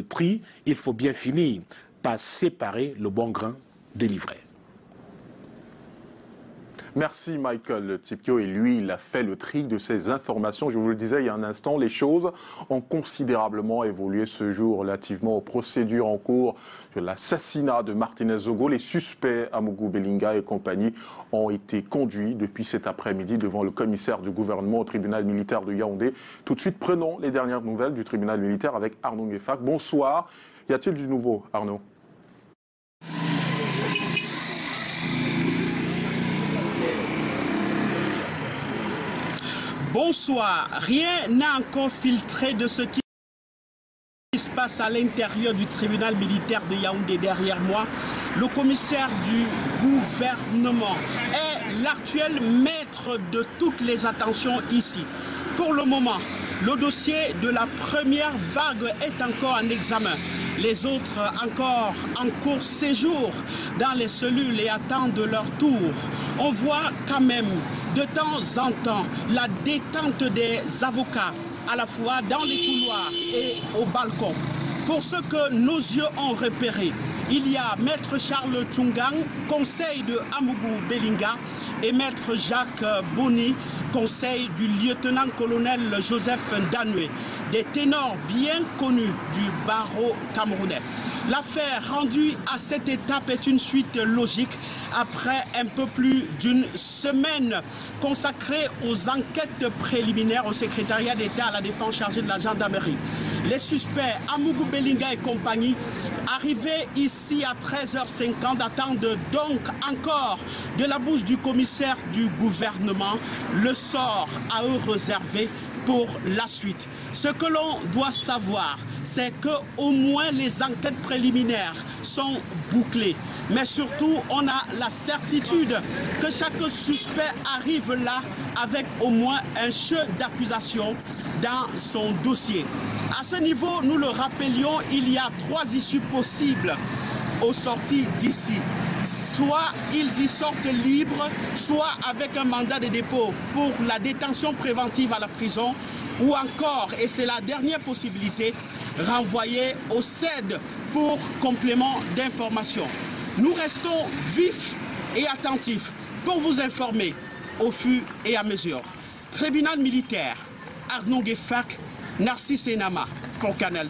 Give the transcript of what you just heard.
Le tri, il faut bien finir par séparer le bon grain des livrets. Merci Michael Tipio, et lui, il a fait le tri de ces informations. Je vous le disais il y a un instant, les choses ont considérablement évolué ce jour relativement aux procédures en cours de l'assassinat de Martinez Zogo. Les suspects Amougou Belinga et compagnie ont été conduits depuis cet après-midi devant le commissaire du gouvernement au tribunal militaire de Yaoundé. Tout de suite, prenons les dernières nouvelles du tribunal militaire avec Arnaud Ngefak. Bonsoir. Y a-t-il du nouveau, Arnaud ? Bonsoir. Rien n'a encore filtré de ce qui se passe à l'intérieur du tribunal militaire de Yaoundé. Derrière moi, le commissaire du gouvernement est l'actuel maître de toutes les attentions ici. Pour le moment, le dossier de la première vague est encore en examen. Les autres encore en cours séjour dans les cellules et attendent leur tour. On voit quand même de temps en temps la détente des avocats, à la fois dans les couloirs et au balcon. Pour ce que nos yeux ont repéré, il y a Maître Charles Tchungang, conseil de Amougou Belinga, et Maître Jacques Boni, conseil du lieutenant-colonel Joseph Ndanoué, des ténors bien connus du barreau camerounais. L'affaire rendue à cette étape est une suite logique après un peu plus d'une semaine consacrée aux enquêtes préliminaires au secrétariat d'État à la défense chargé de la gendarmerie. Les suspects Amougou Belinga et compagnie, arrivés ici à 13h50, attendent donc encore de la bouche du commissaire du gouvernement le sort à eux réservé pour la suite. Ce que l'on doit savoir, c'est que au moins les enquêtes préliminaires sont bouclées. Mais surtout, on a la certitude que chaque suspect arrive là avec au moins un chef d'accusation dans son dossier. À ce niveau, nous le rappelions, il y a 3 issues possibles aux sorties d'ici. Soit ils y sortent libres, soit avec un mandat de dépôt pour la détention préventive à la prison, ou encore, et c'est la dernière possibilité, renvoyés au CED pour complément d'information. Nous restons vifs et attentifs pour vous informer au fur et à mesure. Tribunal militaire, Arnaud Ngefak, Narcisse Enama pour Canal.